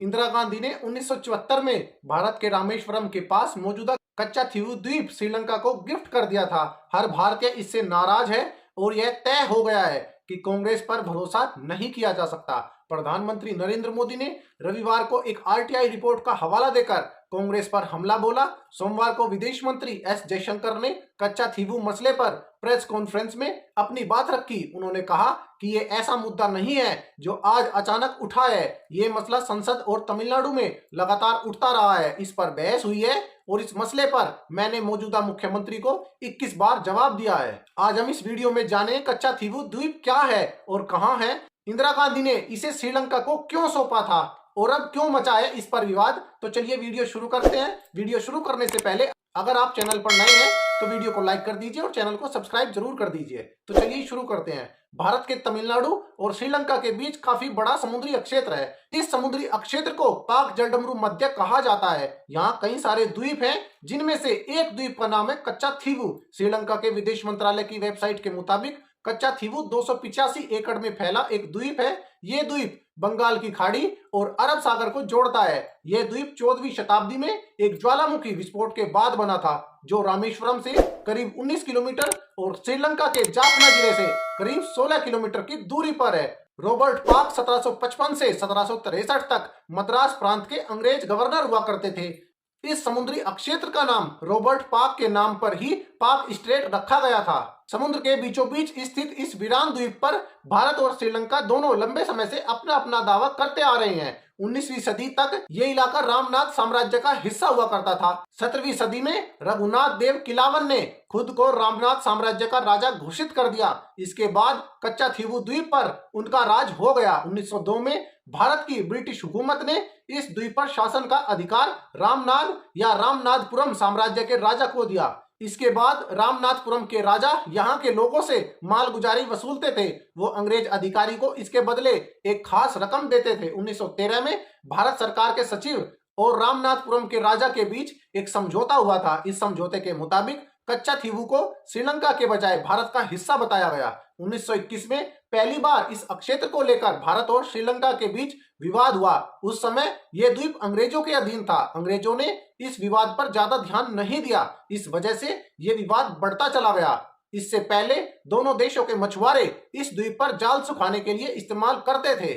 इंदिरा गांधी ने 1974 में भारत के रामेश्वरम के पास मौजूदा कच्चाथीवू द्वीप श्रीलंका को गिफ्ट कर दिया था। हर भारतीय इससे नाराज है और यह तय हो गया है कि कांग्रेस पर भरोसा नहीं किया जा सकता। प्रधानमंत्री नरेंद्र मोदी ने रविवार को एक आरटीआई रिपोर्ट का हवाला देकर कांग्रेस पर हमला बोला। सोमवार को विदेश मंत्री एस जयशंकर ने कच्चाथीवू मसले पर प्रेस कॉन्फ्रेंस में अपनी बात रखी। उन्होंने कहा कि ये ऐसा मुद्दा नहीं है जो आज अचानक उठा है। ये मसला संसद और तमिलनाडु में लगातार उठता रहा है। इस पर बहस हुई है और इस मसले पर मैंने मौजूदा मुख्यमंत्री को 21 बार जवाब दिया है। आज हम इस वीडियो में जाने कच्चाथीवू द्वीप क्या है और कहां है, इंदिरा गांधी ने इसे श्रीलंका को क्यों सौंपा था और अब क्यों मचा है इस पर विवाद। तो चलिए वीडियो शुरू करते हैं। वीडियो शुरू करने से पहले अगर आप चैनल पर नए हैं तो वीडियो को लाइक कर दीजिए और चैनल को सब्सक्राइब जरूर कर दीजिए। तो चलिए शुरू करते हैं। भारत के तमिलनाडु और श्रीलंका के बीच काफी बड़ा समुद्री अक्षेत्र है। इस समुद्री अक्षेत्र को पाक जलडमरू मध्य कहा जाता है। यहाँ कई सारे द्वीप हैं, जिनमें से एक द्वीप का नाम है कच्चाथीवू। श्रीलंका के विदेश मंत्रालय की वेबसाइट के मुताबिक कच्चाथीवू 285 एकड़ में फैला एक द्वीप है। ये द्वीप बंगाल की खाड़ी और अरब सागर को जोड़ता है। यह द्वीप 14वीं शताब्दी में एक ज्वालामुखी विस्फोट के बाद बना था, जो रामेश्वरम से करीब 19 किलोमीटर और श्रीलंका के जाफना जिले से करीब 16 किलोमीटर की दूरी पर है। रॉबर्ट पार्क 1755 से 1763 तक मद्रास प्रांत के अंग्रेज गवर्नर हुआ करते थे। इस समुद्री अक्षेत्र का नाम रॉबर्ट पार्क के नाम पर ही पार्क स्ट्रेट रखा गया था। समुद्र के बीचों बीच स्थित इस वीरान द्वीप पर भारत और श्रीलंका दोनों लंबे समय से अपना अपना दावा करते आ रहे हैं। 19वीं सदी तक ये इलाका रामनाथ साम्राज्य का हिस्सा हुआ करता था। 17वीं सदी में रघुनाथ देव किलावन ने खुद को रामनाथ साम्राज्य का राजा घोषित कर दिया। इसके बाद कच्चाथीवू द्वीप पर उनका राज हो गया। 1902 में भारत की ब्रिटिश हुकूमत ने इस द्वीप पर शासन का अधिकार रामनाथ या रामनाथपुरम साम्राज्य के राजा को दिया। इसके बाद रामनाथपुरम के राजा यहाँ के लोगों से मालगुजारी वसूलते थे। वो अंग्रेज अधिकारी को इसके बदले एक खास रकम देते थे। 1913 में भारत सरकार के सचिव और रामनाथपुरम के राजा के बीच एक समझौता हुआ था। इस समझौते के मुताबिक कच्चाथीवू को श्रीलंका के बजाय भारत का हिस्सा बताया गया। 1921 में पहली बार इस अक्षेत्र को लेकर भारत और श्रीलंका के बीच विवाद हुआ। उस समय यह द्वीप अंग्रेजों के अधीन था। अंग्रेजों ने इस विवाद पर ज्यादा ध्यान नहीं दिया। इस वजह से यह विवाद बढ़ता चला गया। इससे पहले दोनों देशों के मछुआरे इस द्वीप पर जाल सुखाने के लिए इस्तेमाल करते थे।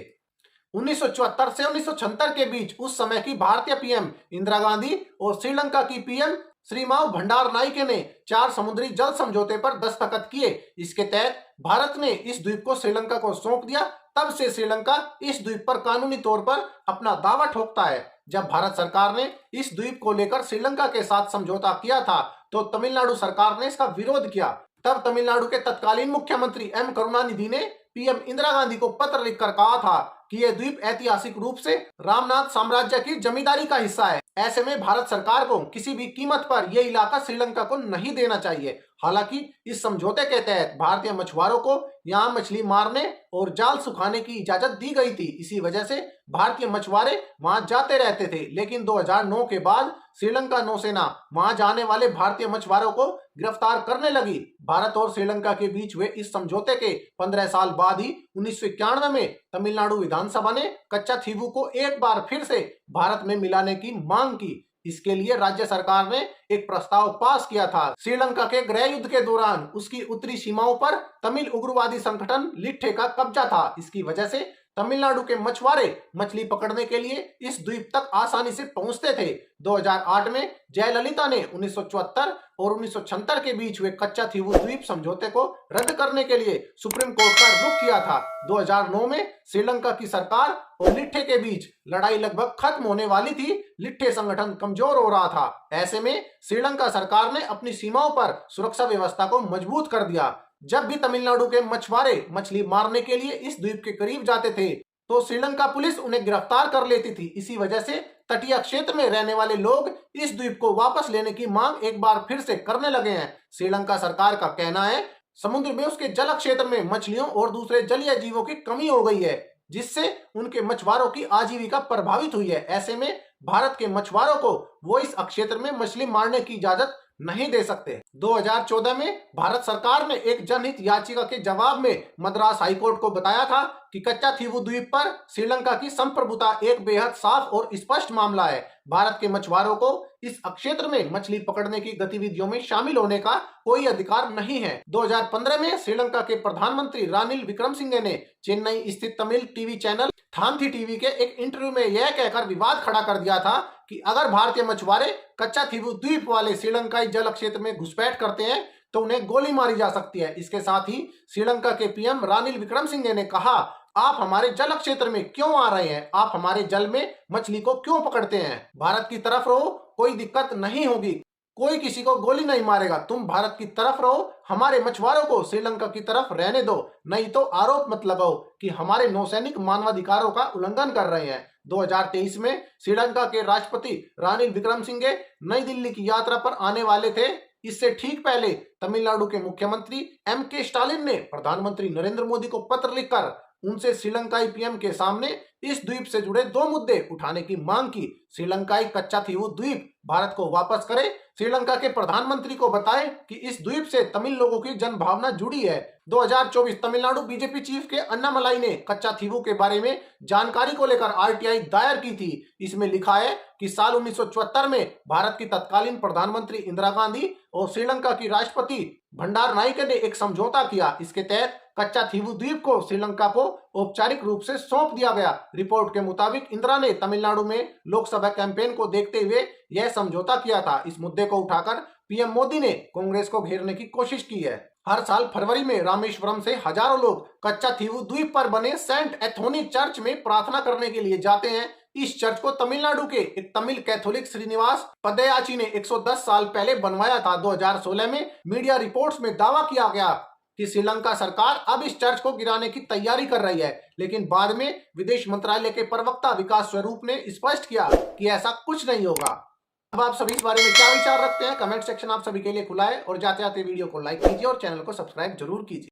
1974 से 1976 के बीच उस समय की भारतीय पीएम इंदिरा गांधी और श्रीलंका की पीएम श्रीमाव भंडार नाइके ने 4 समुद्री जल समझौते पर दस्तखत किए। इसके तहत भारत ने इस द्वीप को श्रीलंका को सौंप दिया। तब से श्रीलंका इस द्वीप पर कानूनी तौर पर अपना दावा ठोकता है। जब भारत सरकार ने इस द्वीप को लेकर श्रीलंका के साथ समझौता किया था तो तमिलनाडु सरकार ने इसका विरोध किया। तब तमिलनाडु के तत्कालीन मुख्यमंत्री एम करुणानिधि ने पीएम इंदिरा गांधी को पत्र लिखकर कहा था कि यह द्वीप ऐतिहासिक रूप से रामनाथ साम्राज्य की जमींदारी का हिस्सा है। ऐसे में भारत सरकार को किसी भी कीमत पर यह इलाका श्रीलंका को नहीं देना चाहिए। हालांकि इस समझौते के तहत भारतीय मछुआरों को यहाँ मछली मारने और जाल सुखाने की इजाजत दी गई थी। इसी वजह से भारतीय मछुआरे वहां जाते रहते थे। लेकिन 2009 के बाद श्रीलंका नौसेना वहां जाने वाले भारतीय मछुआरों को गिरफ्तार करने लगी। भारत और श्रीलंका के बीच हुए इस समझौते के 15 साल बाद ही 1991 में तमिलनाडु विधानसभा ने कच्चाथीवू को एक बार फिर से भारत में मिलाने की मांग की। इसके लिए राज्य सरकार ने एक प्रस्ताव पास किया था। श्रीलंका के गृह युद्ध के दौरान उसकी उत्तरी सीमाओं पर तमिल उग्रवादी संगठन लिट्ठे का कब्जा था। इसकी वजह से तमिलनाडु के मछुआरे मछली पकड़ने के लिए इस द्वीप तक आसानी से पहुंचते थे। 2008 में जयललिता ने 1974 और 1976 के बीच हुए कच्चाथीवू द्वीप समझौते को रद्द करने के लिए सुप्रीम कोर्ट का रुख किया था। 2009 में श्रीलंका की सरकार और लिट्ठे के बीच लड़ाई लगभग खत्म होने वाली थी। लिट्ठे संगठन कमजोर हो रहा था। ऐसे में श्रीलंका सरकार ने अपनी सीमाओं पर सुरक्षा व्यवस्था को मजबूत कर दिया। जब भी तमिलनाडु के मछुआरे मछली मारने के लिए इस द्वीप के करीब जाते थे तो श्रीलंका पुलिस उन्हें गिरफ्तार कर लेती थी। इसी वजह से तटीय क्षेत्र में रहने वाले लोग इस द्वीप को वापस लेने की मांग एक बार फिर से करने लगे हैं। श्रीलंका सरकार का कहना है समुद्र में उसके जल क्षेत्र में मछलियों और दूसरे जलीय जीवों की कमी हो गई है, जिससे उनके मछुआरों की आजीविका प्रभावित हुई है। ऐसे में भारत के मछुआरों को वो इस क्षेत्र में मछली मारने की इजाजत नहीं दे सकते। 2014 में भारत सरकार ने एक जनहित याचिका के जवाब में मद्रास हाईकोर्ट को बताया था कि कच्चाथीवू द्वीप पर श्रीलंका की संप्रभुता एक बेहद साफ और स्पष्ट मामला है। भारत के मछुआरों को इस क्षेत्र में मछली पकड़ने की गतिविधियों में शामिल होने का कोई अधिकार नहीं है। 2015 में श्रीलंका के प्रधानमंत्री रानिल विक्रमसिंघे ने चेन्नई स्थित Tamil TV channel Thanthi TV के एक इंटरव्यू में यह कहकर विवाद खड़ा कर दिया था कि अगर भारतीय मछुआरे कच्चाथीवू द्वीप वाले श्रीलंकाई जल क्षेत्र में घुसपैठ करते हैं तो उन्हें गोली मारी जा सकती है। इसके साथ ही श्रीलंका के पीएम रानिल विक्रमसिंघे ने कहा, आप हमारे जल क्षेत्र में क्यों आ रहे हैं? आप हमारे जल में मछली को क्यों पकड़ते हैं? भारत की तरफ रहो, कोई दिक्कत नहीं होगी, कोई किसी को गोली नहीं मारेगा। तुम भारत की तरफ रहो, हमारे मछुआरों को श्रीलंका की तरफ रहने दो, नहीं तो आरोप मत लगाओ कि हमारे नौसैनिक मानवाधिकारों का उल्लंघन कर रहे हैं। 2023 में श्रीलंका के राष्ट्रपति रानिल विक्रमसिंघे नई दिल्ली की यात्रा पर आने वाले थे। इससे ठीक पहले तमिलनाडु के मुख्यमंत्री एम.के. स्टालिन ने प्रधानमंत्री नरेंद्र मोदी को पत्र लिखकर उनसे श्रीलंकाई पीएम के सामने इस द्वीप से जुड़े 2 मुद्दे उठाने की मांग की। श्रीलंकाई कच्चाथीवू द्वीप भारत को वापस करे, श्रीलंका के प्रधानमंत्री को बताएं कि इस द्वीप से तमिल लोगों की जनभावना जुड़ी है। 2024 तमिलनाडु बीजेपी चीफ के अन्नामलाई ने कच्चाथीवू के बारे में जानकारी को लेकर आरटीआई दायर की थी। इसमें लिखा है कि साल 1974 में भारत की तत्कालीन प्रधानमंत्री इंदिरा गांधी और श्रीलंका की राष्ट्रपति भंडार नायके ने एक समझौता किया। इसके तहत कच्चाथीवू द्वीप को श्रीलंका को औपचारिक रूप से सौंप दिया गया। रिपोर्ट के मुताबिक इंदिरा ने तमिलनाडु में लोकसभा कैंपेन को देखते हुए यह समझौता किया था। इस मुद्दे को उठाकर पीएम मोदी ने कांग्रेस को घेरने की कोशिश की है। हर साल फरवरी में रामेश्वरम से हजारों लोग कच्चाथीवू द्वीप पर बने सेंट एंथोनी चर्च में प्रार्थना करने के लिए जाते हैं। इस चर्च को तमिलनाडु के एक तमिल कैथोलिक श्रीनिवास पदयाची ने 110 साल पहले बनवाया था। 2016 में मीडिया रिपोर्ट्स में दावा किया गया कि श्रीलंका सरकार अब इस चर्च को गिराने की तैयारी कर रही है, लेकिन बाद में विदेश मंत्रालय के प्रवक्ता विकास स्वरूप ने स्पष्ट किया कि ऐसा कुछ नहीं होगा। अब आप सभी इस बारे में क्या विचार रखते हैं? कमेंट सेक्शन आप सभी के लिए खुला है और जाते जाते वीडियो को लाइक कीजिए और चैनल को सब्सक्राइब जरूर कीजिए।